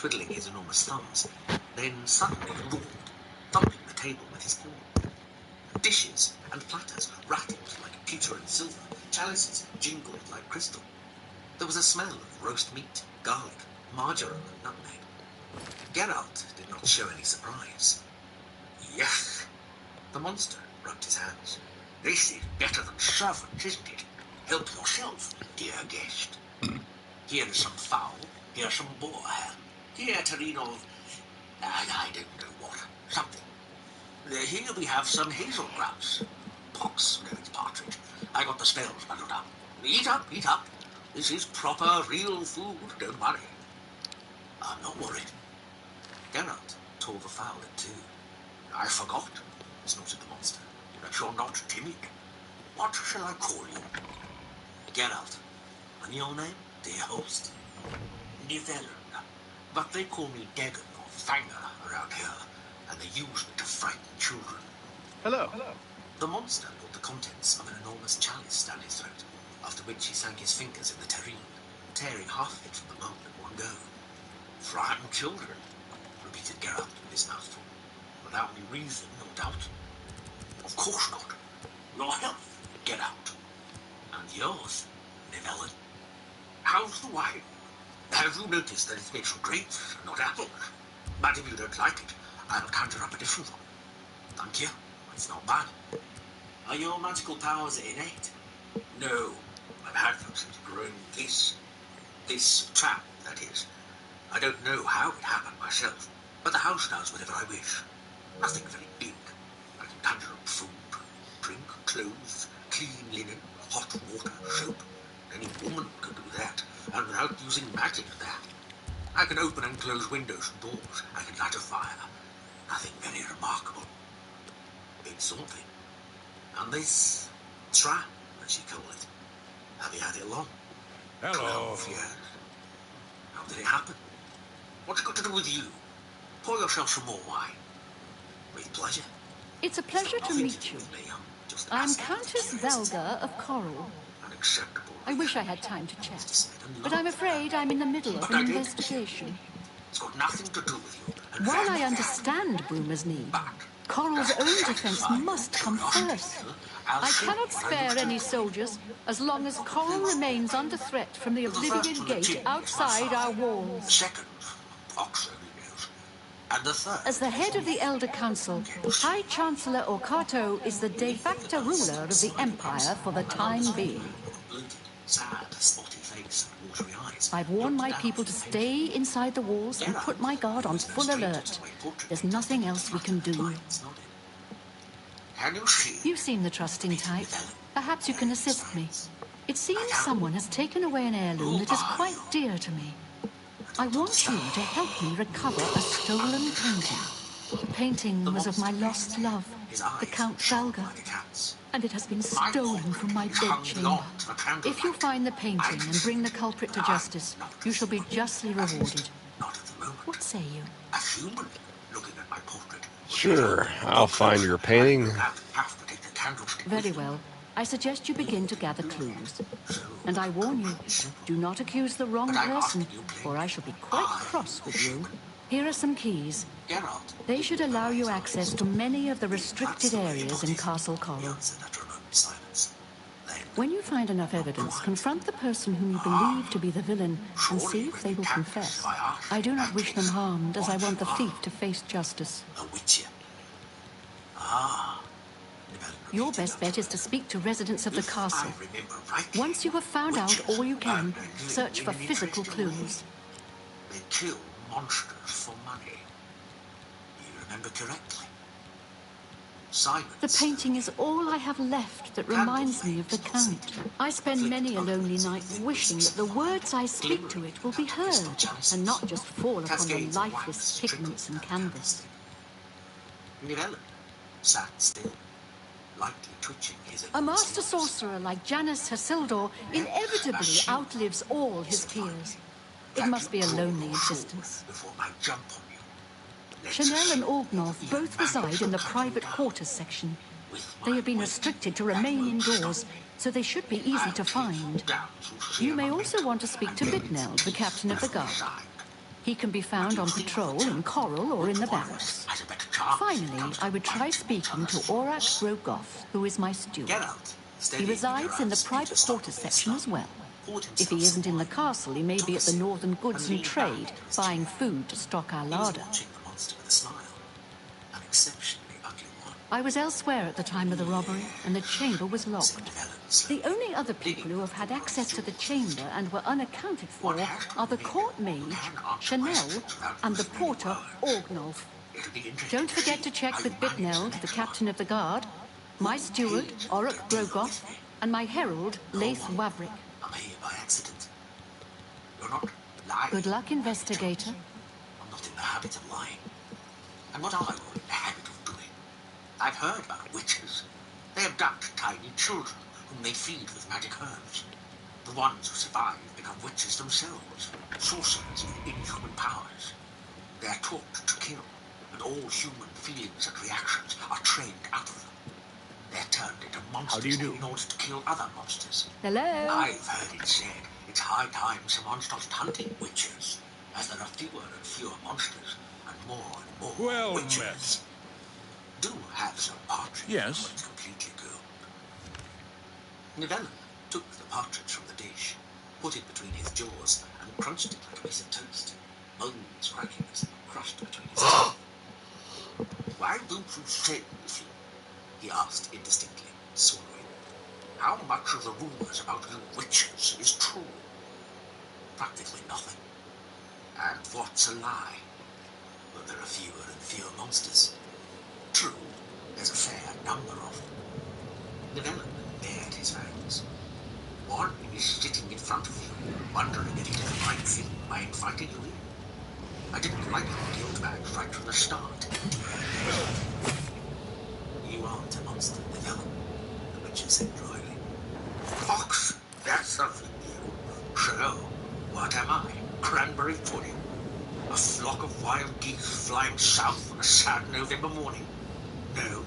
twiddling his enormous thumbs, then suddenly roared, thumping the table with his paw. Dishes and platters rattled like pewter and silver, chalices jingled like crystal. There was a smell of roast meat, garlic, marjoram and nutmeg. Geralt did not show any surprise. Yes, the monster rubbed his hands. This is better than servants, isn't it? Help yourself, dear guest. Here is some fowl, here's some boar ham, here a tureen of, I don't know what, something. Here we have some hazel grouse. Pox, no, it's partridge. I got the spells muddled up. Eat up, eat up. This is proper, real food, don't worry. I'm not worried. Geralt tore the fowl in two. I forgot, snorted the monster, that you're not timid. What shall I call you? Geralt. And your name, dear host? Nivellen. But they call me Dagon or Fanger around here, and they use me to frighten children. Hello. The monster poured the contents of an enormous chalice down his throat, after which he sank his fingers in the terrine, tearing half of it from the bowl in one go. Frighten children, repeated Geralt with his mouth full, without any reason or doubt. Of course not. Your health, get out. And yours, Nivellen. How's the wine? Have you noticed that it's made from grapes, not apples? But if you don't like it, I'll conjure up a different one. Thank you. It's not bad. Are your magical powers innate? No. I've had them since growing this. This trap, that is. I don't know how it happened myself, but the house does whatever I wish. Nothing very big. I can conjure up food, drink, clothes, clean linen, hot water, soap. Any woman can do that, and without using magic at that. I can open and close windows and doors. I can light a fire. Nothing very remarkable. It's something. And this trap, as you call it, have you had it long? Hello. 12 years. How did it happen? What's it got to do with you? Pour yourself some more wine. With pleasure. It's a pleasure to meet you. I'm Countess Velga of Coral. Unacceptable. I wish I had time to chat, but I'm afraid I'm in the middle of an investigation. It's got nothing to do with you. While I understand Bruma's need, Coral's own defense must come first. I cannot spare any soldiers as long as Coral remains under threat from the Oblivion Gate outside our walls. Second, Pox only knows. And the third. As the head of the Elder Council, High Chancellor Orcato is the de facto ruler of the Empire for the time being. Sad, spotty face and watery eyes. I've warned my people to stay inside the walls and put my guard on full alert. There's nothing else we can do. Can you see? You seem the trusting type. Perhaps you can assist me. It seems someone has taken away an heirloom that is quite dear to me. I want you to help me recover a stolen painting. The painting was of my lost love, the Count Velga, and it has been stolen from my bedchamber. If you find the painting and bring the culprit to justice, you shall be justly rewarded. What say you? A human looking at my portrait. Sure, I'll find your painting. Very well. I suggest you begin to gather clues. And I warn you, do not accuse the wrong person, or I shall be quite cross with you. Here are some keys. They should allow you access to many of the restricted areas in Castle Coral. When you find enough evidence, confront the person whom you believe to be the villain and see if they will confess. I do not wish them harmed, as I want the thief to face justice. Your best bet is to speak to residents of the castle. Once you have found out all you can, search for physical clues. They kill monsters for money. You remember correctly. Silence. The painting is all I have left that reminds me of the Count. I spend many a lonely night wishing that the words I speak to it will be heard, and not just fall upon the lifeless pigments and canvas. Nivellen sat still, lightly twitching his... A master sorcerer like Janus Hasildor inevitably outlives all his peers. It must be a lonely existence. Before I jump on you. Chanel and Orgnoth both reside in the private quarters section. They have been restricted to remain indoors, so they should be easy to find. You may also want to speak to Bicknell, the captain of the guard. He can be found on patrol in Coral or in the barracks. Finally, I would try speaking to Orak Rogoth, who is my steward. He resides in the private quarters section as well. If he isn't in the castle, he may be at the Northern Goods and Trade, buying food to stock our larder. I was elsewhere at the time of the robbery, and the chamber was locked. The only other people who have had access to the chamber and were unaccounted for are the court mage, Chanel, and the porter, Orgnolf. Don't forget to check with Bitneld, the captain of the guard, my steward, Orak Brogoth, and my herald, Laith Wavrick. I'm here by accident. You're not lying. Good luck, investigator. I'm not in the habit of lying. And what am I in the habit of doing? I've heard about witches. They abduct tiny children whom they feed with magic herbs. The ones who survive become witches themselves, sorcerers with inhuman powers. They are taught to kill, and all human feelings and reactions are trained out of them. They're turned into monsters in order to kill other monsters. Hello? I've heard it said it's high time someone started hunting witches, as there are fewer and fewer monsters and more witches. Do have some partridge. Yes. When it's completely cooked. Nivellen took the partridge from the dish, put it between his jaws, and crunched it like a piece of toast, bones cracking as they were crushed between his teeth. Why don't you say anything? He asked indistinctly, swallowing. How much of the rumors about you witches is true? Practically nothing. And what's a lie? Well, there are fewer and fewer monsters. True, there's a fair number of them. Nivellen bared his fangs. One is sitting in front of you, wondering if he did the right thing by inviting you in. I didn't like your guild badge right from the start. You aren't a monster, Nivellen, the witcher said dryly. Fox, that's something new. So, what am I? Cranberry pudding? A flock of wild geese flying south on a sad November morning? No,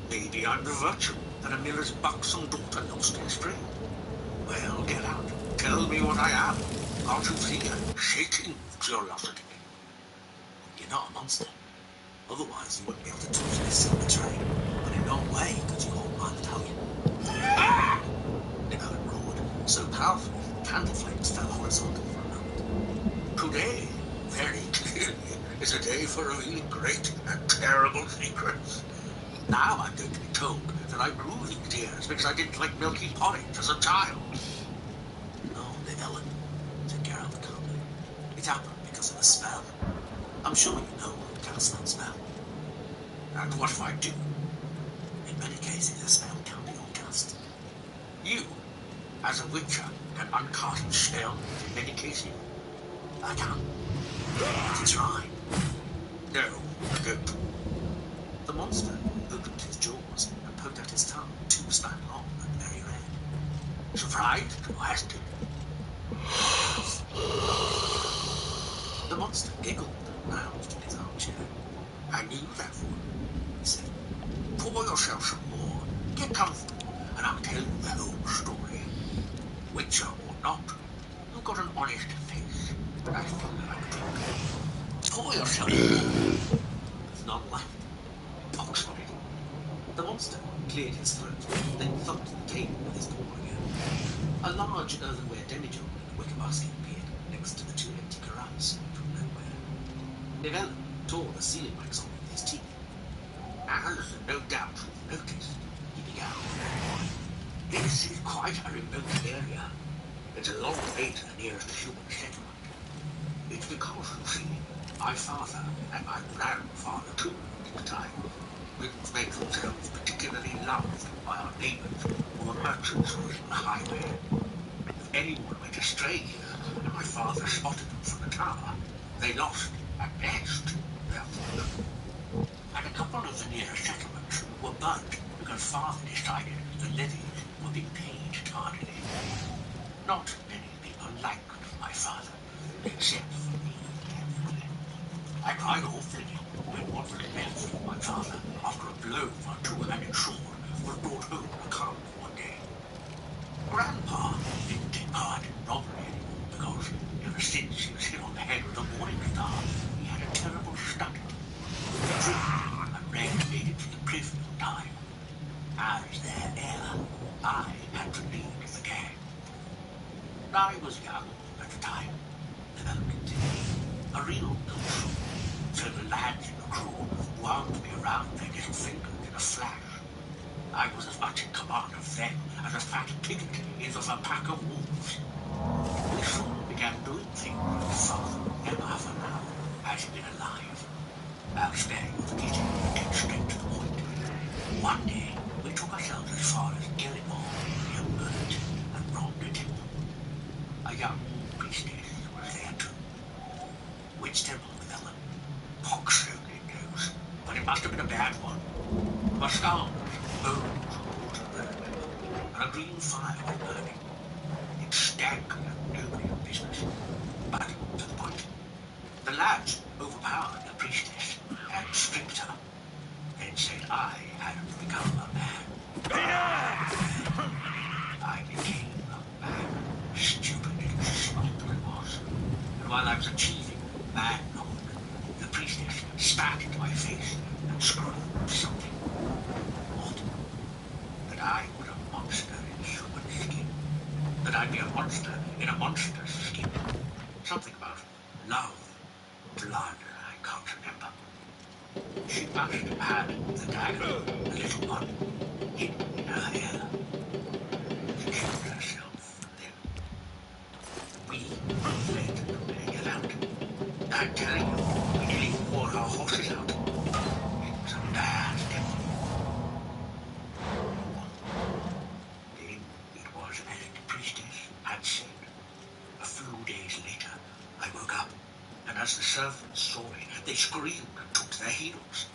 maybe I'm the virtue that a miller's buxom daughter lost in spring. Well, get out. Tell me what I am. Can't you see I'm shaking with curiosity? You're not a monster. Otherwise, you wouldn't be able to touch this silver tray. But in no way could you hold my medallion. Ah! Nivellen roared, so powerfully the candle flames fell horizontal for a moment. Today, very clearly, is a day for revealing great and terrible secrets. Now I'm going to be told that I grew these ears because I didn't like milky porridge as a child. No, Nivellen, said Geralt calmly. It happened because of the spell. I'm sure you know who cast that spell. And what if I do? In many cases, the spell can be uncast. You, as a witcher, can uncast a spell in many cases. I can. Let it try. No, I don't. The monster opened his jaws and poked out his tongue, 2 span long and very red. Surprised or hesitant? The monster giggled and lounged in his armchair. I knew that would, he said. Pour yourself some more, get comfortable, and I'll tell you the whole story. Witcher or not, you've got an honest face, and I feel like talking. Pour yourself more. There's none left. Pox on it. The monster cleared his throat, then thumped the table with his paw again. A large earthenware demijohn in a wicker basket appeared next to the 2 empty carafes from nowhere. Nivellen tore the ceiling wax off with his teeth. As no doubt you've noticed, he began. This is quite a remote area. It's a long way to the nearest human settlement. It's because, you see, my father and my grandfather too, at the time, didn't make themselves particularly loved by our neighbors who were merchants on the highway. If anyone went astray here, and my father spotted them from the tower, they lost, at best, their fortune. And a couple of the nearest settlements were burnt because father decided the levies were being paid tardily. Not many people liked my father, except for me. I cried awfully when what was left of my father, after a blow from a 2-handed sword, was brought home in a cart one day. Grandpa didn't take part in robbery anymore because ever since he was hit on the head head of the morning star, he had a terrible stutter. Drink and red made it for the trivial time. As their heir, I had to lead the gang. I was young at the time, developing a real notion. So the lads in the crew wound me around their little fingers in a flash. I was as much in command of them as a fat piglet is of a pack of wolves. We soon began doing things that father would never have allowed had he been alive. I'll spare you the detail and get straight to the point. One day, we took ourselves as far as Gillimore near Merton and robbed a temple. A young priestess was there too. Which temple, Vella? Pox only knows, but it must have been a bad one. There were skulls, bones, water, I remember, and a green fire was burning. It stank like nobody's business. But to the point. The lads overpowered the priestess and stripped her, then said I had to become a man. I became a man, stupid and smart I was. And while I was achieving manhood, the priestess spat into my face and screamed something. What? That I was a monster in human skin. That I'd be a monster in a monster's skin. Something about love, blood, I can't remember. She must have had the dagger, the little one, hidden in her hair. She killed herself then. We fled to get out. I'm telling you, we nearly wore our horses out. It was a bad devil. Then it was as the priestess had said. A few days later, I woke up, and as the servants saw me, they screamed and took to their heels.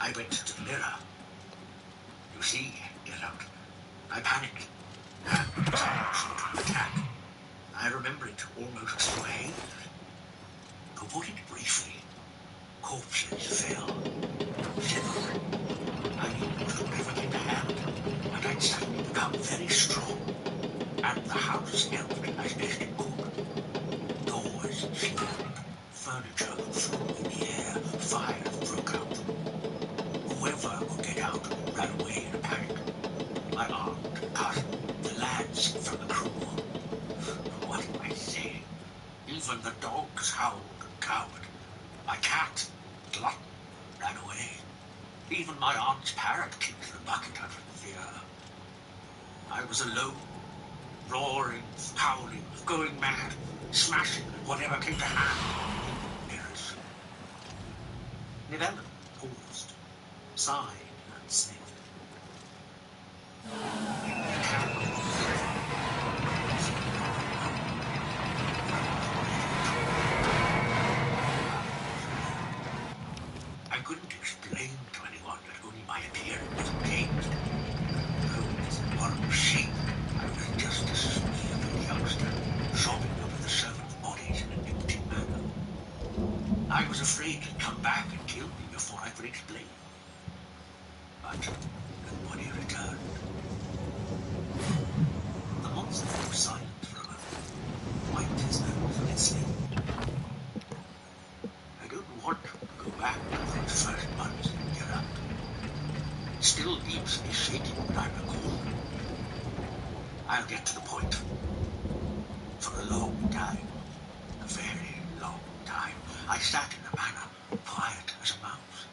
I went to the mirror. You see, get out. I panicked, and to attack. I remember it almost through a haze. To put it briefly, corpses fell. Several. I used whatever came to hand, and I'd suddenly become very strong, and the house helped as best it could. Doors slammed, furniture flew in the air, fires broke out. Whoever could get out ran away in a panic. My aunt, cousin, the lads from the crew. What am I saying? Even the dogs howled and cowered. My cat, Glutton, ran away. Even my aunt's parrot kicked the bucket out of fear. I was alone, roaring, howling, going mad, smashing whatever came to hand. Mirrors. Nivella paused, sighed, and sniffed. I couldn't explain to anyone that only my appearance changed. Oh, this horrible shame. I was just a stupid youngster, sobbing over the servants' bodies in an empty manner. I was afraid he'd come back and kill me before I could explain. But nobody returned. The monster was silent for a moment, wiped his nose listening. I don't want to go back to those first months in Europe. It still leaves me shaking when I recall. I'll get to the point. For a long time, a very long time, I sat in a manner quiet as a mouse,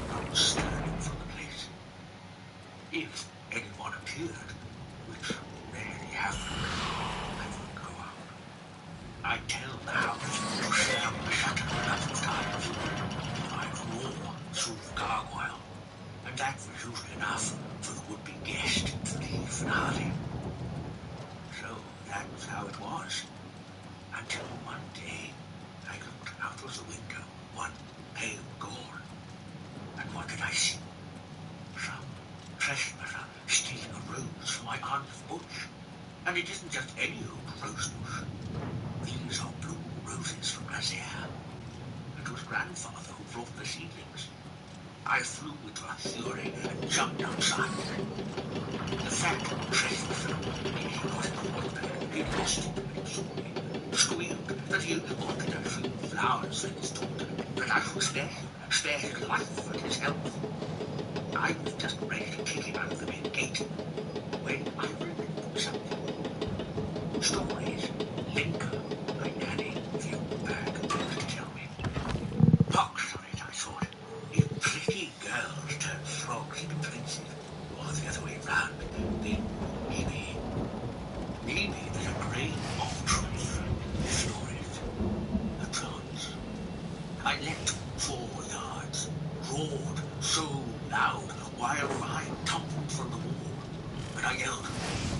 not stirring from the place. If anyone appeared, which rarely happened, I would go out. I'd tell the house to slam the shutter a dozen times. I'd roar through the gargoyle, and that was usually enough for the would-be guest to leave in a hurry. So that's how it was, until one day I looked out of the window, one pale dawn, and what did I see? Some trespasser stealing a rose from my aunt's bush. And it isn't just any old rose bush. These are blue roses from Nazaire. It was grandfather who brought the seedlings. I flew into a fury and jumped outside. The fat trespasser, maybe he was the one that he lost it when he saw me, screamed that he wanted a few Fenner's daughter, that I should spare his life and his health. I was just ready to kick him out of the main gate when I remembered something. Stories linger like Nanny, the old bag, used to tell me. Pox on it, I thought. If pretty girls turn frogs into princes, or the other way round, then maybe there's a grain of truth in the stories. A chance. I leapt 4 yards, roared so loud while Ryan tumbled from the wall, and I yelled,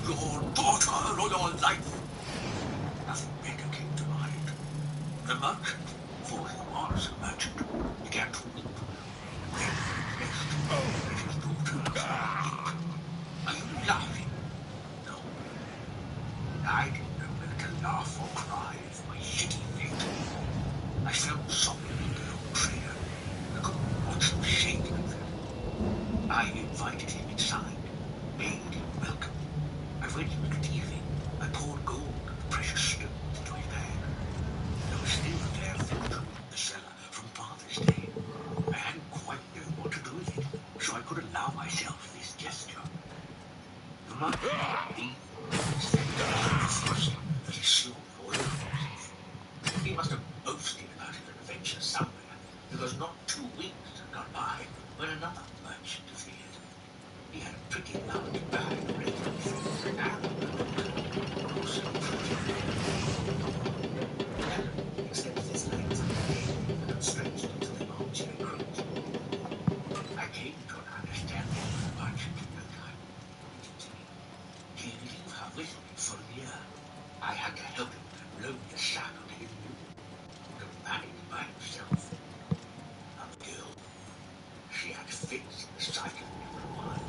"Your daughter or your life!" Nothing better came to mind. The merchant, for he was a merchant, began to weep. Then guessed that his daughter was not. Are you laughing? No. I didn't know whether to laugh or cry for my shitty fate. I felt sorry for the old trader. I couldn't watch him shake like that. I invited him inside, made him welcome. And when he was leaving, I poured gold and precious stones into his bag. There was still a fair fortune in the cellar from Father's Day. I hadn't quite known what to do with it, so I could allow myself this gesture. The merchant, said profusely that he slowed all over himself. He must have boasted about his adventure somewhere, because not 2 weeks had gone by when another merchant appeared. He had a pretty large bag ready to fill, and a grocery Helen extended his legs on the table and stretched into the armchair crate. I came to an understanding with the merchant in no time. He continued. He leave her with me for a year. I had to help him load the sack on his mule. He could manage by himself. Now the girl, she had fits in the sight of me for a while.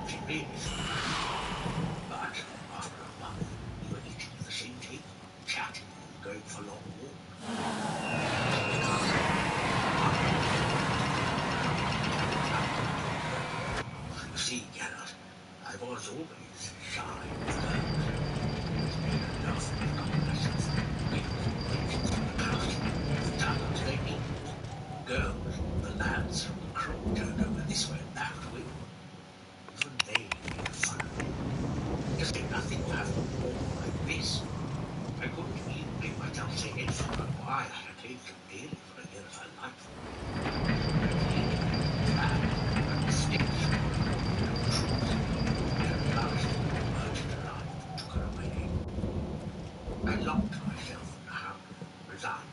She really thought. But after a month, we were eating at the same table, chatting and going for long walks. You see, Garrett, I was always shy of girls. Enough convalescence. Sometimes they meet girls, the lads from the crew turned over this way and that way. Even they made fun of me. To say nothing of having a war like this. I couldn't even make myself say anything about why I had paid so dearly for a year of her life. And the sticks no truth. And at last the merchant arrived and took her away. I locked myself in the house, resigned.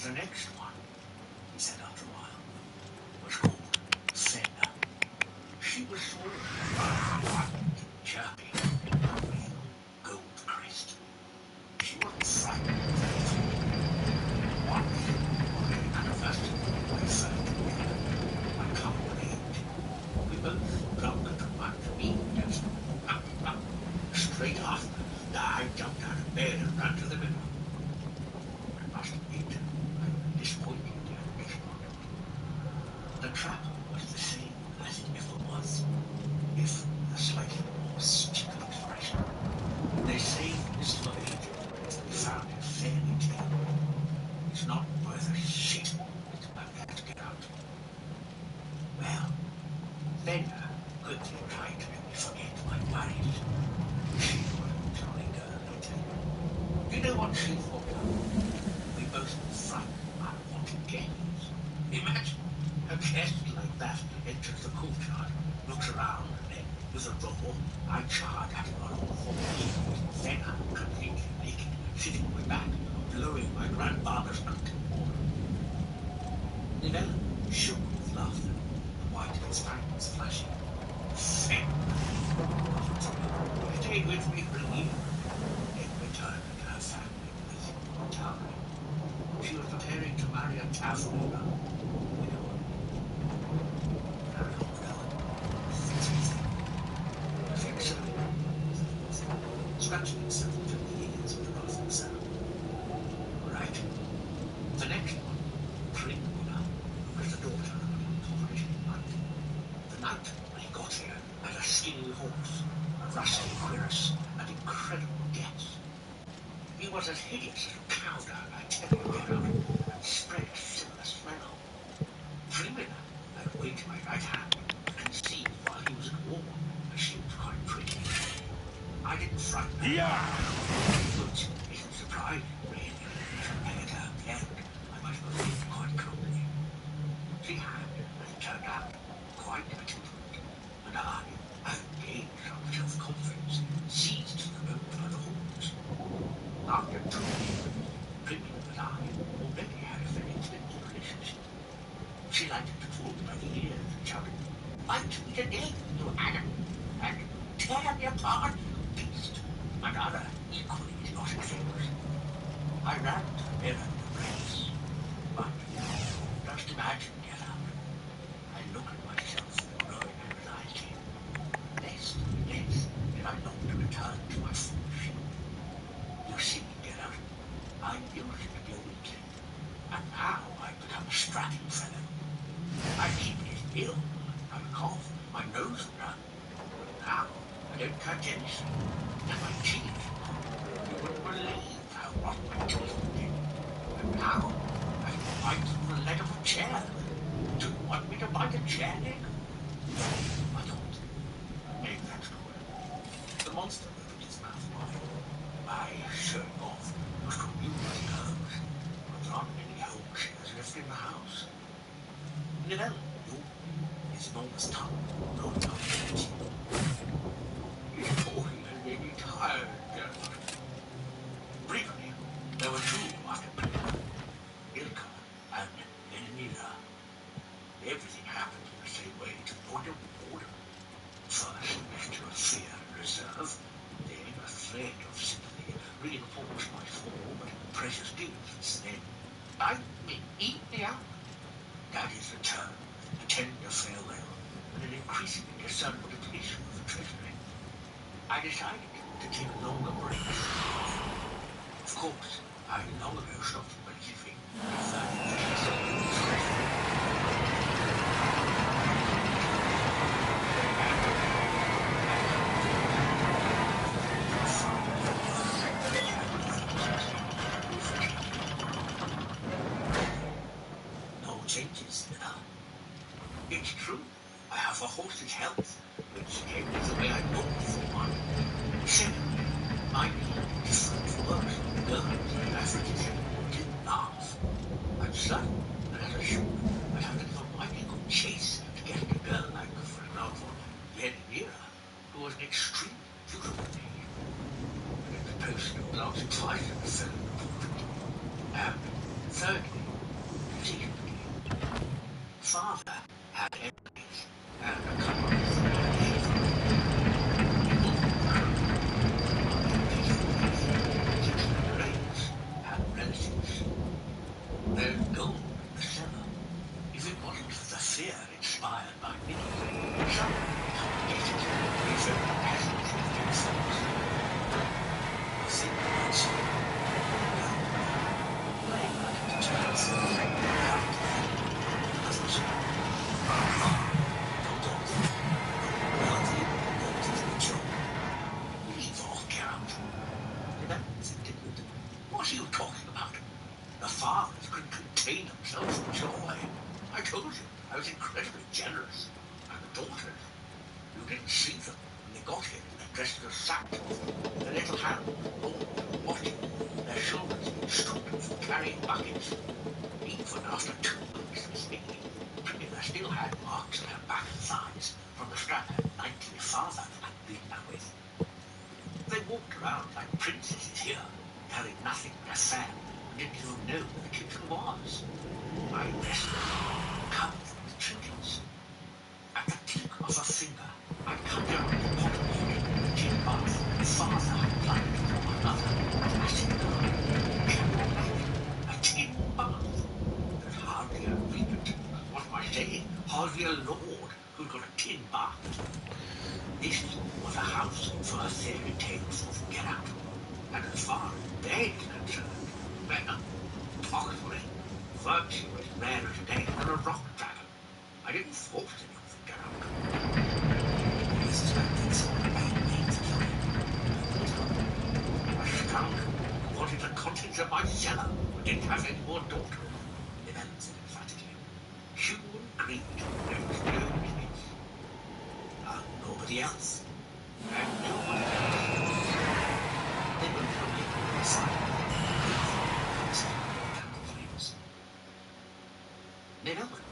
The next one, he said after a while, was called Fenna. She was so white and chirpy, with a gold crest. She wasn't frightened of anything. Once, on the anniversary of my first together, I complained. We both drunk too much, me just up. Straight after, I jumped out of bed and ran to the river. I must admit, I was disappointed at the response. The trap was the same as it ever was, if with a slightly more cynical expression. They say this love agent we found in fairy tale. It's not worth a shit. It's about that to get out. Well, Fenna quickly tried to make me forget my worries. She was a jolly girl, I tell you. You know what she thought of? We both frightened unwanted games. Imagine a guest like that enters the courtyard, looks around, and then, with a roar, I charge at him on all fours. Fenna, completely naked, sitting on my back, blowing my grandfather's hunting horn. Nivella shook with laughter, the white of his fangs flashing. Fenna! Stay with me for a year. Then returned to her family with Tara. She was preparing to marry a Taffrona. scratching himself between the ears with a rustling sound. Right. The next one, Primula, was the daughter of an impoverished knight. The knight, when he got here, had a skinny horse, a rusty cuirass, and incredible guess. He was as hideous as a cowdog, I tell you, Geralt, and spread a similar smell. Primula had waited my right hand to conceive while he was at war, and she was quite pretty. I didn't frighten her, which isn't surprising, really, as compared to her parent, I must believe quite comely. She had, as it turned out, quite a temperament, and I, having gained some self-confidence, seized the rope by the horns. After 2 years, Primula and I already had a very intimate relationship. She liked to pull me by the ears and shouted, "Fight me today, you animal!" and "Tear me apart, you beast!" and other equally idiotic things. I ran to the mirror in a race, but just imagine, Geralt, I look at myself with growing anxiety. Less did I long to return to my former shape. You see, Geralt, I used to be a weakling, and now I've become a strapping fellow. I keep getting ill, I would cough, my nose would run, but now I don't catch anything. And my teeth, you wouldn't believe how rotten my teeth would get. And now I can bite through the leg of a chair. Do you want me to bite a chair leg? No, I don't. Maybe that's good. The monster opened his mouth wide. My showing off was to amuse the girls, but there aren't many home chairs left in the house. Nivelle yawned, his enormous tongue rolling out of his chin. He's talking and made me tired, Geralt. Briefly, there were 2 after Primula, Ilka and Lenina. Everything happened in the same way to the point of boredom. First, a mixture of fear and reserve, then a thread of sympathy, reinforced by small but precious gifts, then "Bite me, eat me up." Daddy's return, a tender farewell, and an increasingly discernible depletion of the treasury. I decided to take longer breaks. Of course, I long ago stopped believing that the case of no changes, It's true, I have a horse's health, which came with the way I looked for one. Secondly, my being different for worse from the girls and the averages didn't laugh. I'm certain that as a showman, I'd have to give a mighty good chase to get at a girl like, for example, Yenira, who was an extremely beautiful lady. And at the post of glancing twice at the fellow in the portrait. And thirdly, secretly, Father had enemies, and a couple of them had evil. People who could and relatives. There's gold in the cellar. If it wasn't for the fear inspired by me, someone would come and get it, if only peasants lived in themselves. The thing was, playing like a chance, others. Don't talk to me. Worthy of the job. Leave off, Geralt. That's indignant. What are you talking about? The fathers couldn't contain themselves from joy. I told you, I was incredibly generous. And the daughters, you didn't see them when they got here in their dresses of satin, their little hands rolled and watching, their shoulders being strengthened from carrying buckets. Even after 2 weeks with me, Primula still had marks on her back and thighs from the strap her knightly father had beaten her with. They walked around like princesses here, carrying nothing but a fan, and didn't even know where the kitchen was. I dressed them, covered them with trinkets. At the click of a finger, I conjure up the pot of boiling in the tin bath Father had plunged into my mother, massive girl. Can you imagine? A tin bath? There's hardly a regent, what am I saying? Hardly a lord who's got a tin bath. This was a house for a fair cautionary tales of get out. And as far as they is concerned, well, possibly, virtue is rarer today than a rock dragon. I didn't force anyone to get out. What you suspected someone made to kill him. A scoundrel who wanted the contents of my cellar but didn't have any more daughter. Llewellyn said emphatically. Human greed knows no limits. Nobody else. And nobody else. They both remained on the side of the candle flames. Llewellyn,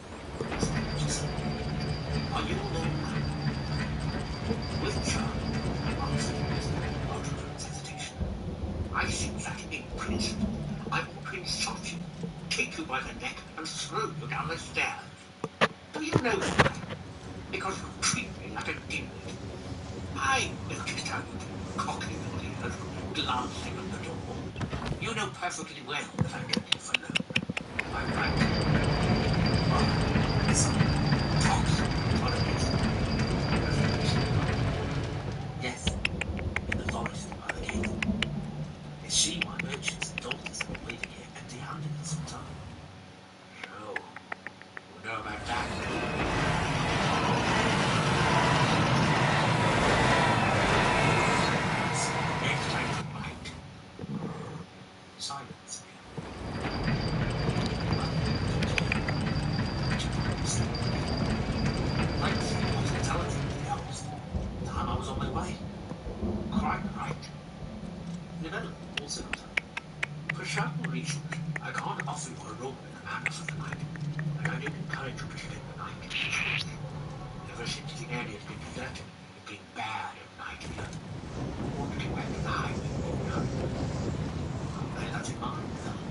are you alone now? With Charlie, answered without a moment's hesitation. I think that in principle I ought to insult you, take you by the neck and throw you down the stairs. Do you know that? Because you treat me like a dimwit. I noticed how you did, cocking your ears, glancing at the door. You know perfectly well that I don't live alone. I'm right. Why, some talks, holidays. Yes, in the forest by the gate. It's she, my merchants and daughters, have been waiting here empty-handed for some time. So, you know about that? Next time you bite. Silence again. Like the hospitality of the elves. The time I was on my way. Quite right. Llewellyn also got up. For certain reasons, I can't offer you a room in the manor for the night, and I don't encourage you to spend the night in this house. Ever since the area's been deserted, it's been bad at night here. I want to get back to the highway road now. Bear that in mind, though.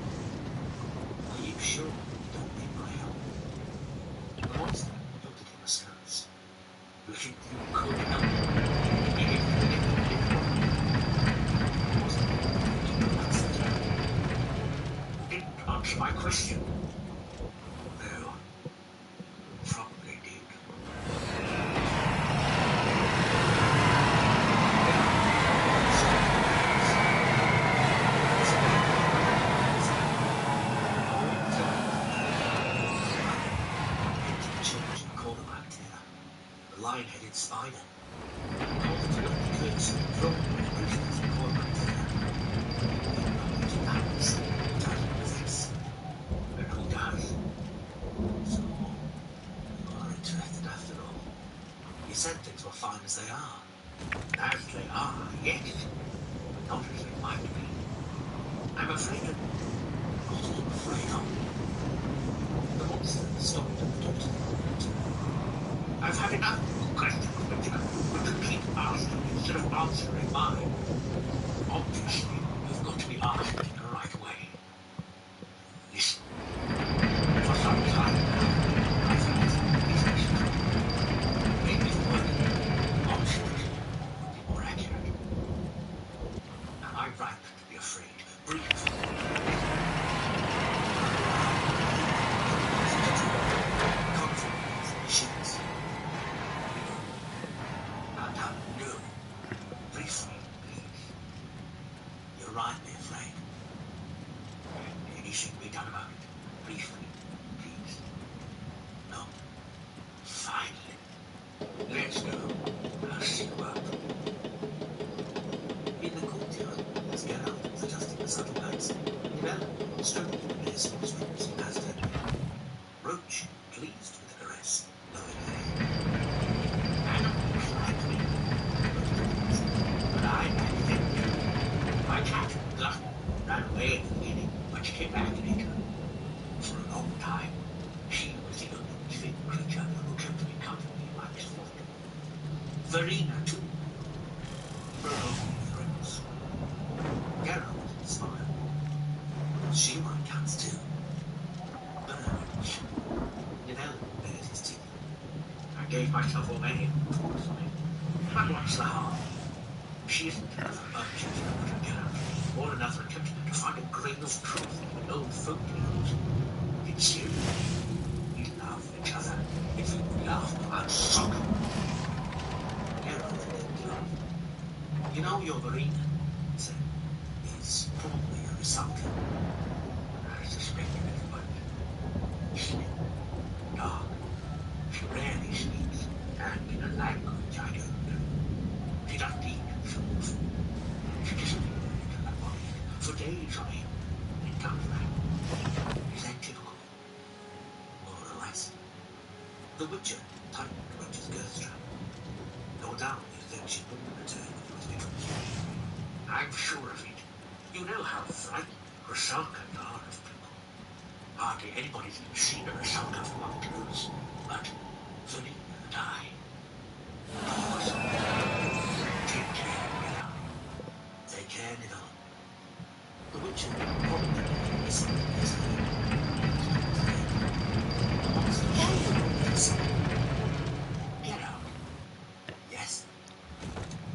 Are you sure you don't need my help? The monster looked at him askance. You think you could help me? Didn't answer my question. No, probably did. The lion-headed spider. Called to look at the curse, thrown by the roosters and called back there. But who does? So, you are interested after all. You said things were fine as they are. As they are, yes, but not as they might be. I'm afraid of... What are you afraid of? The monster stopped at the door to the court. I've had enough questions, Richard, but you keep asking instead of answering mine. Obviously, you've got to be asked in the right way. Listen. For some time now, I've had business trouble. Maybe the word monstrous would be more accurate. Am I right to be afraid? Brief. Sheets. No. Briefly, please. You're rightly afraid. Can anything be done about it? Briefly, please. No. Finally. Let's go. I'll see you up. In the courtyard, as Geralt was adjusting the saddle bags, Llewellyn strode to the small strips and asked her. Roach, pleased with the caress, lowered her head. Animals like me, but I like them too. My cat, Glutton, ran away at the beginning, but she came back later. For a long time, she was the only living creature who kept me company in my misfortune. Verena, too. For only friends. Geralt smiled. She liked cats too. Birds. Llewellyn bared his teeth. I gave myself away, unfortunately. But what's the harm? She isn't enough merchant to get out, or another attempt to find a grain of truth in old folk tales. It's you. We love each other. If you laugh, I'll sock you. Geralt didn't laugh. You know your Verena, he said, is probably a Rusalka. I suspected as much. Slim, dark. She rarely speaks, and in a language I don't know. She doesn't eat so often. She disappears into that body for days on end, and comes back. Is that typical? More or less. The Witcher tightened Roger's girth strap. No doubt you think she wouldn't return if it was different. I'm sure of it. You know how frightened Rusalkas are of people. Hardly anybody's seen a Rusalka from up close, but Verena and I. Pause. Take care, Miller. Take care, Nidal. The Witcher probably listened to his the monster showed Get out. Yes.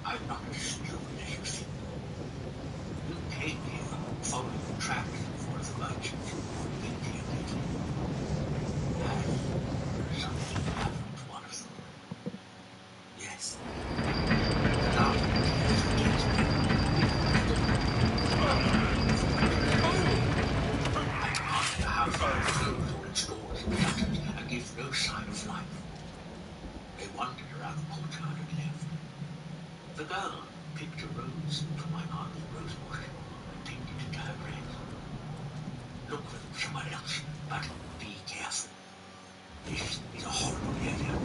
I'm not as stupid as you think. You came here, following the tracks for the merchant, guilty of it. And something happened to one of them. Yes. The darkness is against me. I asked how far clothes or its doors and shutters and give no sign of life. They wandered around the courtyard and left. The girl picked a rose from my aunt's rose bush and pinned it to her breast. Look for them somewhere else, but be careful. This is a horrible area.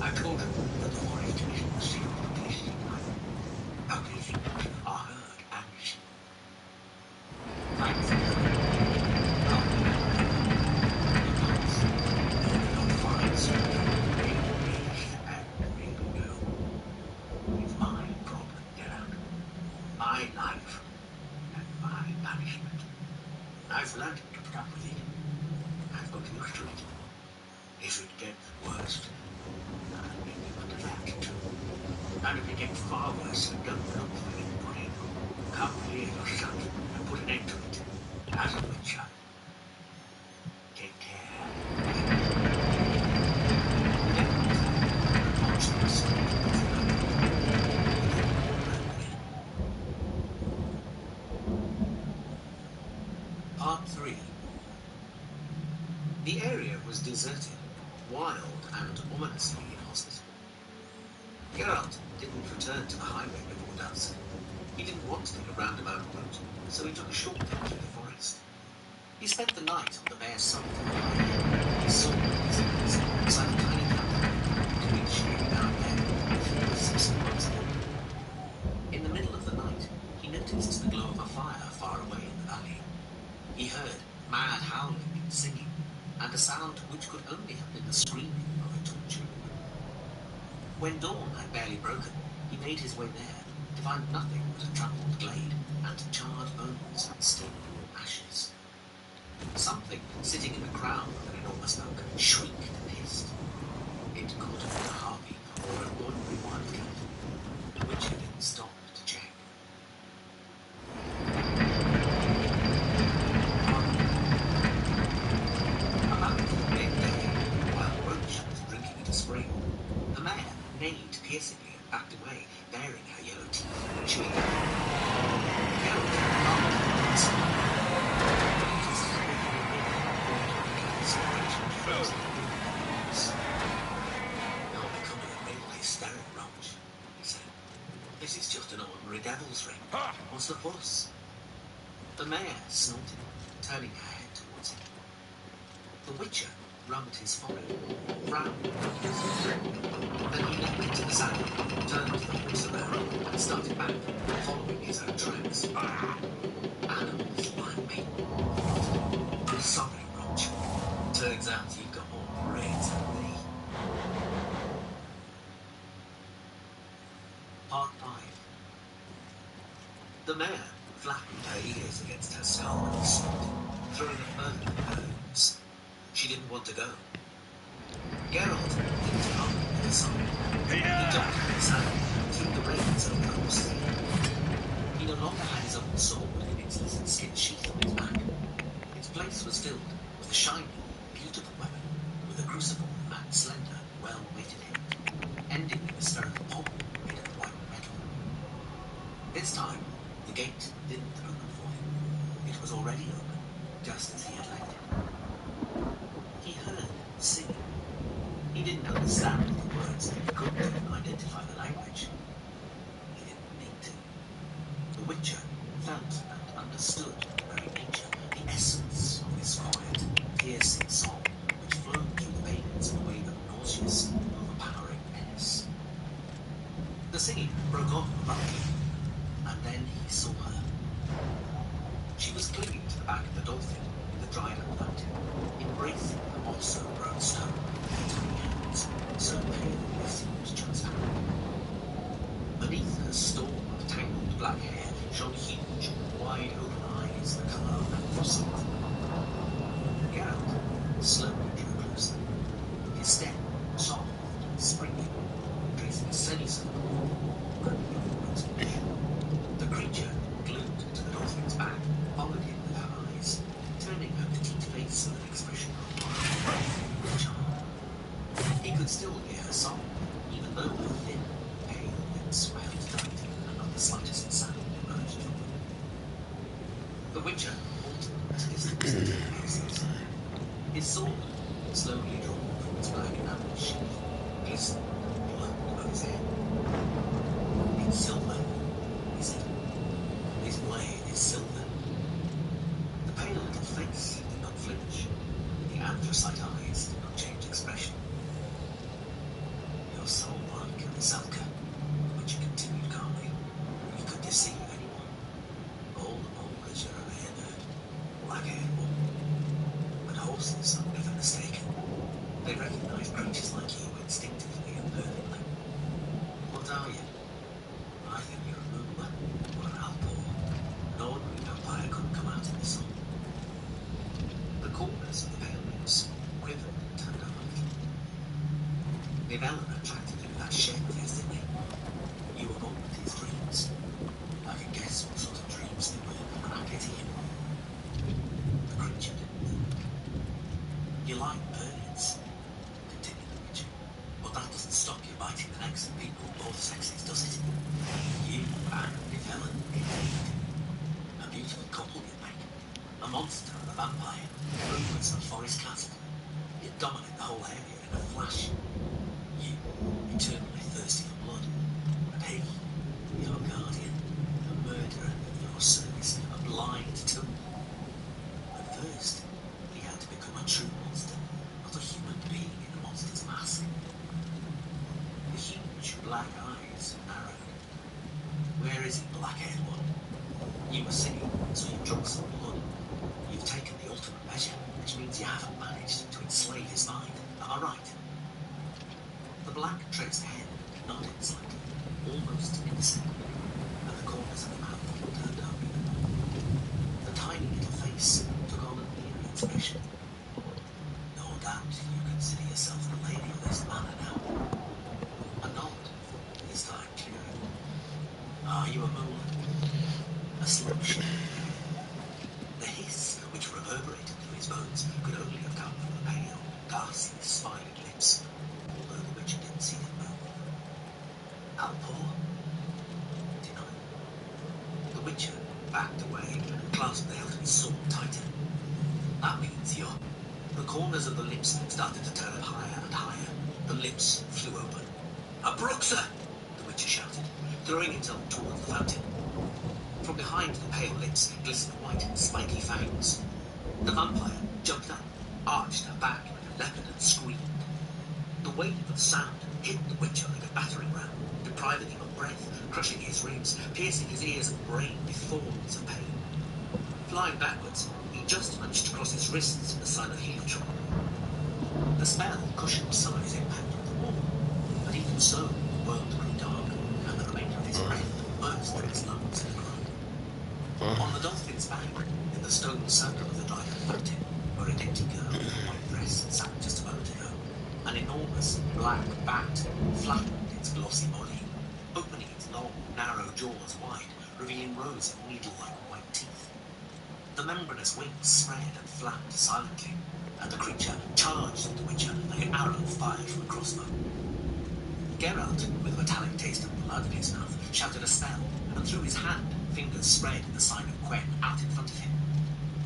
I told them that the forest isn't the safest place in life. Ugly things are heard and seen. Thanks for coming. I'll be back. Because you're not fine, so maybe yes and maybe no. It's my problem, Geralt. My life and my punishment. I've learned to put up with it. I've got used to it. If it gets worse, I'll get used to that too. And if it gets far worse, don't look for anybody. Come here yourself and put an end to it. As a witcher. Take care. Part 3. The area was deserted, wild and ominously inhospitable. Geralt didn't return to the highway before dusk. He didn't want to take a roundabout route, so he took a shortcut through the forest. He spent the night on the bare summit of a high hill, his sword in his hands, beside a tiny cabin, to which every now and then he was 6 months ago. In the middle of the night, he noticed the glow of a fire far away in the valley. He heard mad howling and singing, and a sound which could only have been the screaming of a tortured woman. When dawn had barely broken, he made his way there, to find nothing but a trampled glade and charred bones and steaming ashes. Something sitting in the crown of an enormous oak shrieked and hissed. It could have been a harpy or an ordinary wildcat. The Witcher didn't stop to check. About midday, while Roach was drinking at a spring, the mare neighed piercingly and backed away, baring her yellow teeth and chewing her. Geralt laughed and "You're becoming a real hysteric, Roach," he said. "This is just an ordinary devil's ring. What's the fuss?" The mare snorted, turning her head towards him. The Witcher rubbed his forehead, frowned, then he leapt into the saddle, turned the horse around, and started back, following his own tracks. Animals like me. Sorry, Roach. Turns out you've got more brains than me. Part 5. The mare flattened her ears against her skull and snorted, throwing a further in her hooves. She didn't want to go. Geralt didn't come with the sun. He jumped in the saddle and threw the reins over the horse's head. He no longer had his own sword in its lizard skin sheath on his back. Its place was filled with a shiny, beautiful weapon with a cruciform and slender, well-weighted hilt, ending in a spherical pommel made of white metal. time, the gate didn't open for him. It was already open, just as he had left it. He heard singing. He didn't understand the words. He couldn't even identify the language. He didn't need to. The Witcher felt and understood the very nature, the essence of this quiet, piercing song which flowed through the veins in a wave of nauseous, overpowering menace. The singing broke off abruptly, and then he saw her. She was clinging to the back of the dolphin in the dried up fountain, embracing the moss-grown stone with her tiny hands, so pale they seemed transparent. Beneath her storm of tangled black hair shone huge, wide-open eyes the colour of that frost. Geralt slowly drew closer, his step soft and springy, tracing a semicircle running over its edge. The creature, glued to the dolphin's back, followed him with her eyes, turning her petite face with an expression of horror and charm. He could still hear her song, even though her thin, pale lips were held tight and not the slightest sound emerged from them. The Witcher halted at a distance of 10 paces. His sword, slowly drawn from its black enamel sheath, glistened and glowed above his head. "It's silver," he said. "This blade is silver." The pale little face did not flinch. The anthracite eyes did not change expression. "You're so like Zelka," the Witcher continued calmly. "You could deceive anyone. All the more because you're a rare bird, black-haired woman. But horses are never mistaken. They recognize creatures like you instinctively and perfectly. What are you? I think you're a Moola or an Alpor. An ordinary vampire couldn't come out in the sun." The corners of the pale lips quivered and turned up a little. "The Velen attracted you to that shed of his, didn't he? You were born with his dreams. I can guess what sort of dreams they were when I get him." The creature didn't move. "You like birds," continued the Witcher, "but that doesn't stop you biting the necks of people of both sexes, does it? You and Velen, indeed. A beautiful couple you'd make. A monster and a vampire, rulers of a forest castle. You'd dominate the whole area in a flash. You, eternally thirsty for blood. And he, your guardian, a murderer at your service, a blind tool. At first, he had to become a true monster, not a human being in a monster's mask." The huge black eyes narrowed. "Where is it, black-haired one? You were singing, so you've drunk some blood. You've taken the ultimate measure, which means you haven't managed to enslave his mind. Am I right?" The black-traced head nodded slightly, almost innocently, and the corners of the mouth turned up even more. The tiny little face took on an eerie expression. "No doubt you consider yourself the lady of this manor now." A nod, this time clearer. "Are you a Moola?" A slow shiver. The hiss which reverberated through his bones could only have come from the pale, ghastly, smiling lips, although the Witcher didn't see them move. "Alpor?" Denial. The Witcher backed away and clasped the hilt of his sword tighter. "That means you're..." The corners of the lips started to turn up higher and higher. The lips flew open. "A Bruxa!" the Witcher shouted, throwing himself towards the fountain. From behind the pale lips glistened white, spiky fangs. The vampire jumped up, arched her back like a leopard and screamed. The wave of sound hit the Witcher like a battering ram, depriving him of breath, crushing his ribs, piercing his ears and brain with thorns of pain. Flying backwards, he just managed to cross his wrists in a sign of heliotrope. The spell cushioned some of his impact on the wall, but even so, the world grew dark, and the remainder of his breath burst through his lungs in a cry. On the dolphin's bank, in the stone circle of the dried fountain, where a dainty girl in a white dress had sat just a moment ago, an enormous black bat flattened its glossy body, opening its long, narrow jaws wide, revealing rows of needle-like white teeth. The membranous wings spread and flapped silently, and the creature charged at the Witcher like an arrow fired from a crossbow. Geralt, with a metallic taste of blood in his mouth, shouted a spell, and through his hand, fingers spread in the sign of Quen out in front of him.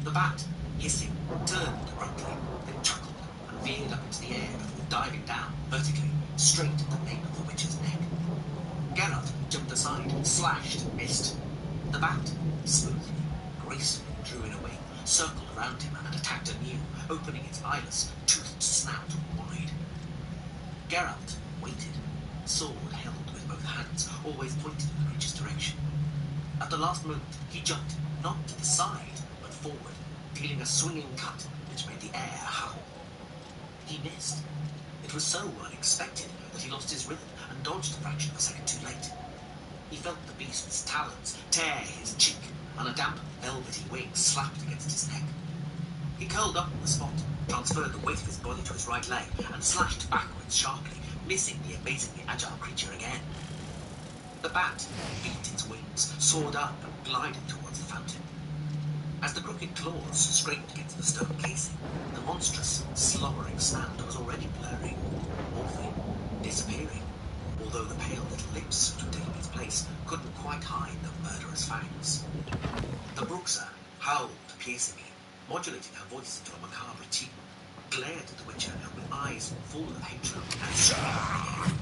The bat, hissing, turned abruptly, then chuckled and veered up into the air before diving down vertically, straight at the nape of the witch's neck. Geralt jumped aside, slashed, missed. The bat, smoothly, gracefully drew in a wing, circled around him and attacked anew, opening its eyeless, toothed snout wide. Geralt waited, sword held with both hands, always pointed in the creature's direction. At the last moment, he jumped, not to the side, but forward, dealing a swinging cut which made the air howl. He missed. It was so unexpected that he lost his rhythm and dodged a fraction of a second too late. He felt the beast's talons tear his cheek, and a damp, velvety wing slapped against his neck. He curled up on the spot, transferred the weight of his body to his right leg, and slashed backwards sharply, missing the amazingly agile creature again. The bat beat its wings, soared up, and glided towards the fountain. As the crooked claws scraped against the stone casing, the monstrous, slobbering snout was already blurring, morphing, disappearing, although the pale little lips which were taking its place couldn't quite hide the murderous fangs. The Bruxa howled piercingly, modulating her voice into a macabre cheep, glared at the Witcher with eyes full of hatred and screamed.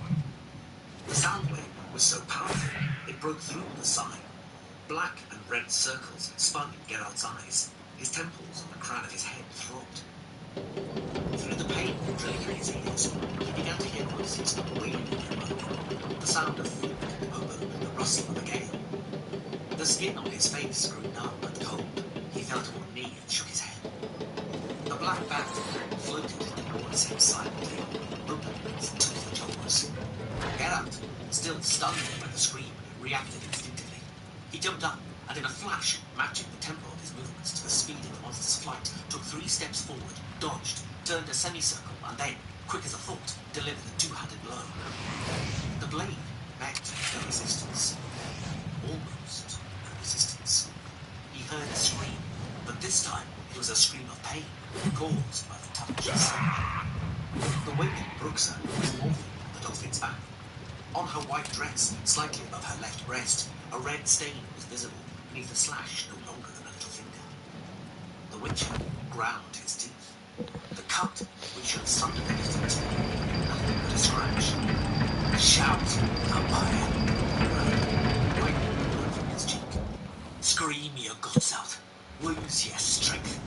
The sound wave was so powerful, it broke through the sign. Black and red circles spun in Geralt's eyes. His temples and the crown of his head throbbed. Through the pain drilling in his ears, he began to hear voices wailing in him, the sound of flute over the rustle of a gale. The skin on his face grew numb and cold. He fell to one knee and shook his head. The black bat floated towards him silently, opening its toothy jaws. Geralt, still stunned by the scream, reacted instinctively. He jumped up, and in a flash, matching the tempo of his movements to the speed of the monster's flight, took 3 steps forward, dodged, turned a semicircle, and then, quick as a thought, delivered a 2-handed blow. The blade met no resistance. Almost no resistance. He heard a scream, but this time it was a scream of pain, caused by the touch. The waiting Bruxa was morphing on the dolphin's back. On her white dress, slightly above her left breast, a red stain was visible beneath a slash no longer than a little finger. The Witcher ground his teeth. The cut, which had sundered the distance, nothing but a scratch. Shout, vampire! Wiping the blood from his cheek. Scream your guts out. Lose your strength,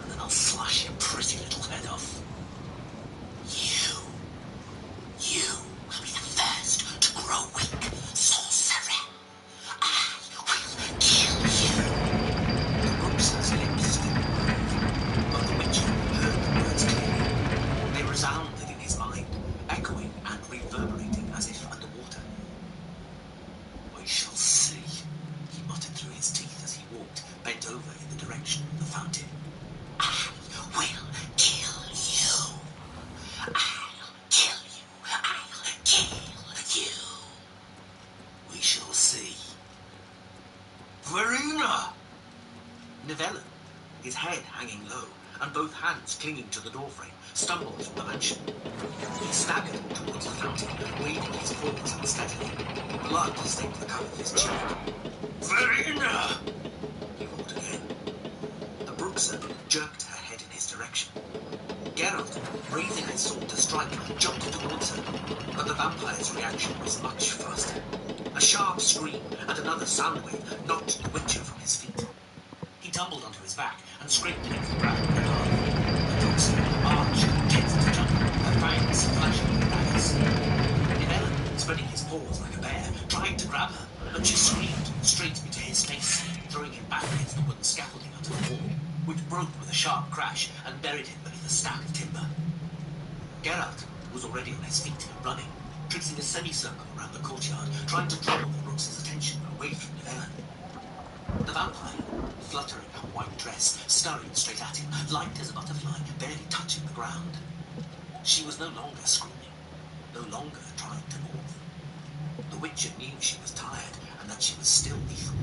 and then I'll slash your pretty little head off. You will be the first to grow weak, sorcerer. I will kill you. The Bruxa's lips didn't move, but the Witcher heard the words clearly. They resounded in his mind, echoing and reverberating as if underwater. We shall see, he muttered through his teeth as he walked, bent over in the direction of the fountain. I will kill you. I'll kill you. We shall see. Verena! Nivellen, his head hanging low, and both hands clinging to the doorframe, stumbled from the mansion. He staggered towards the fountain, waving his paws unsteadily. Blood stained the cuff of his cheek. Verena! He roared again. The Bruxa jerked her head in his direction. Geralt, raising his sword to strike, jumped towards her, but the vampire's reaction was much faster. A sharp scream and another sound wave knocked the Witcher from his feet. He tumbled onto his back and scraped against the ground with a glove. The Bruxa arched, tensed to jump, her fangs flashing like daggers. Nivellen, spreading his paws like a bear, tried to grab her, but she screamed straight into his face, throwing him back against the wooden scaffolding onto the wall, which broke with a sharp crash and buried him beneath a stack of timber. Geralt was already on his feet, running, tracing a semicircle around the courtyard, trying to draw the Bruxa's attention away from Nivellen. The vampire, fluttering her white dress, scurried straight at him, light as a butterfly, barely touching the ground. She was no longer screaming, no longer trying to move. The Witcher knew she was tired and that she was still lethal.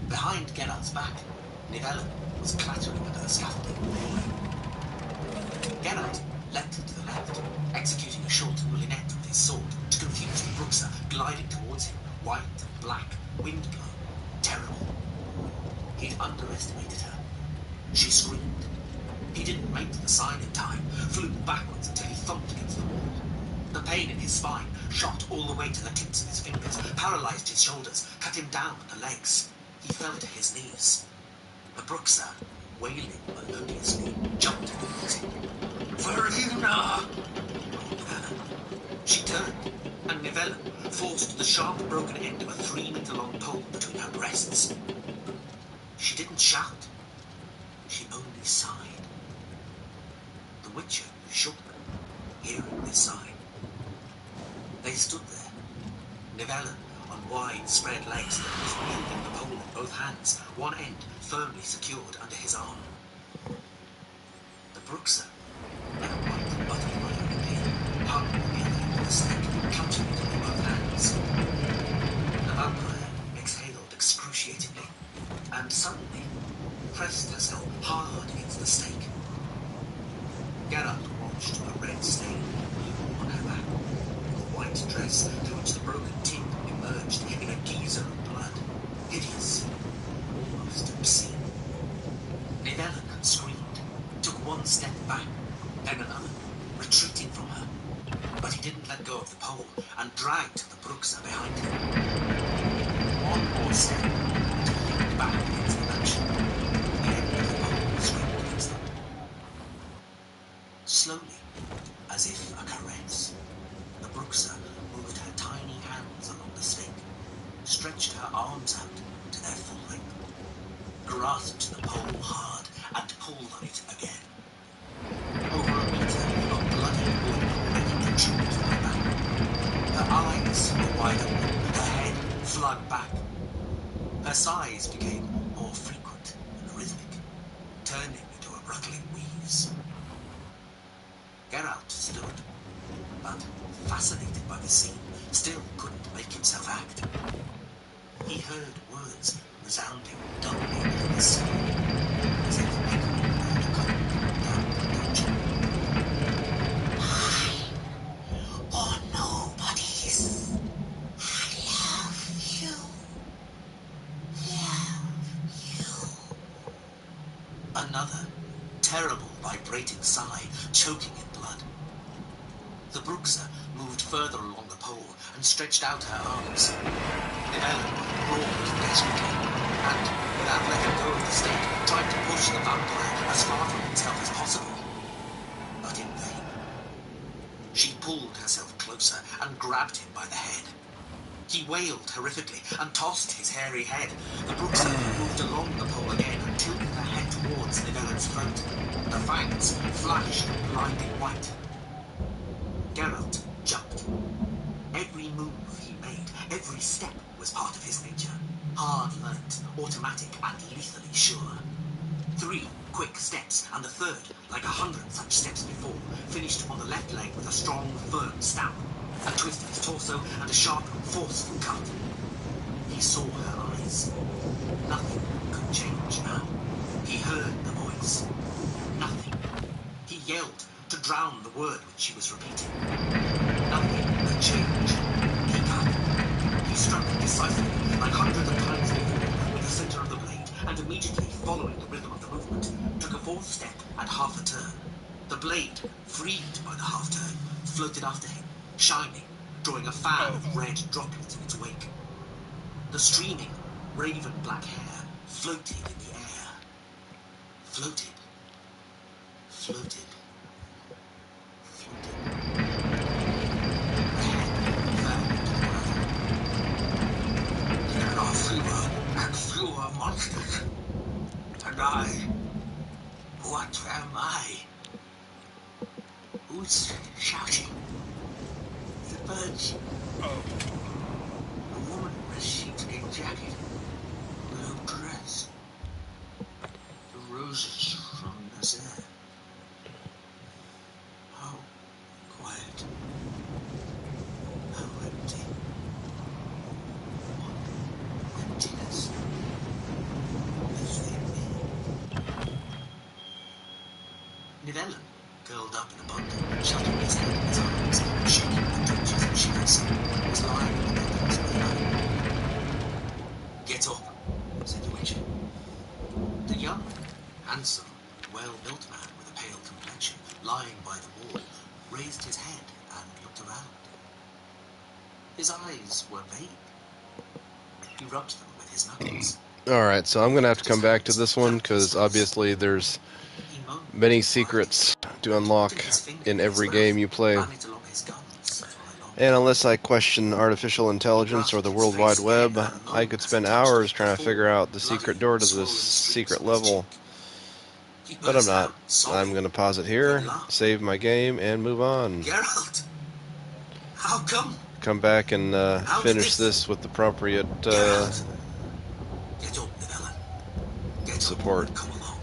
Behind Geralt's back, Nivellen was clattering under the scaffolding. Geralt leapt to the left, executing a short moulinette with his sword to confuse the Bruxa gliding towards him, white and black, Windblown, terrible. He'd underestimated her. She screamed. He didn't make the sign in time, flew backwards until he thumped against the wall. The pain in his spine shot all the way to the tips of his fingers, paralyzed his shoulders, cut him down at the legs. He fell to his knees. The Bruxer, wailing melodiously, jumped towards him. "Verena!" roared Nivellen. She turned, and Nivellen forced the sharp, broken end of a 3-meter-long pole between her breasts. She didn't shout. She only sighed. The Witcher shook, hearing this sign. They stood there, Nivellen on wide, spread legs, was wielding the pole in both hands, one end firmly secured under his arm. The Bruxer, like a white butterfly on a pin, hung on the other end of the stake, clutching it in both hands. The vampire exhaled excruciatingly, and suddenly pressed herself hard against the stake. Geralt watched the red stain blue on her back, the white dress through which the broken tin emerged in a geyser of blood, hideous, almost obscene. Nivellen screamed, took one step back, then another, retreating from her. But he didn't let go of the pole and dragged the Bruxer behind him. One more step, and he leaned back against the mansion. The end of the pole scraped against them. Slowly, as if a caress, the Bruxer moved her tiny hands along the stake, stretched her arms out to their full length, grasped the pole hard, and pulled on it again. Over a meter of bloody wood already protruded from her back. Her eyes were wide open, her head flung back. Her sighs became more frequent and rhythmic, turning into a ruckling wheeze. Geralt stood, but, fascinated by the scene, still couldn't make himself act. He heard words resounding dully within his skull, as if echoing heard a cold down the dungeon. I, or nobodies, I love you, Another, terrible vibrating sigh, choking in blood. The Bruxer moved further along the pole and stretched out her arms. Nivellen roared desperately, and, without letting go of the stake, tried to push the vampire as far from himself as possible. But in vain. She pulled herself closer and grabbed him by the head. He wailed horrifically and tossed his hairy head. The Bruxer moved along the pole again and tilted her head towards Nivellen's throat. The fangs flashed blinding white. Geralt jumped. Every move he made, every step was part of his nature. Hard-learnt, automatic, and lethally sure. 3 quick steps, and the third, like 100 such steps before, finished on the left leg with a strong, firm stamp, a twist of his torso, and a sharp, forceful cut. He saw her eyes. Nothing could change now. He heard the voice. Nothing. He yelled to drown the word which she was repeating. Nothing could change. He cut. He struck decisively, like hundreds of times before, with the center of the blade, and immediately, following the rhythm of the movement, took a 4th step and half a turn. The blade, freed by the half turn, floated after him, shining, drawing a fan of red droplets in its wake. The streaming, raven black hair floated in the air. Floated. Floated. Floated. The head fell into the gravel. There are fewer monsters. And I... what am I? Who's shouting? The birds. A woman in a sheepskin jacket, blue dress. The roses from Nazaire. How quiet. How empty. What emptiness within me. Nivellen, curled up in a bundle, sheltering his head in his arms, shaking with twitches and shivers, was lying in the bedrooms of the night. said the witch. The young, handsome, well-built man with a pale complexion, lying by the wall, raised his head and looked around. His eyes were vague. He rubbed them with his knuckles. Alright, so I'm going to have to come back to this one, because obviously there's He moaned many secrets to unlock in every game you play. ran it along his gums for a long And unless I question artificial intelligence or the World Wide Web, I could spend hours trying to figure out the secret door to this secret level. But I'm not. I'm going to pause it here, save my game, and move on. Geralt! How come? Come back and finish this with the appropriate Geralt! Get up, Nivella. Get up support. and come along.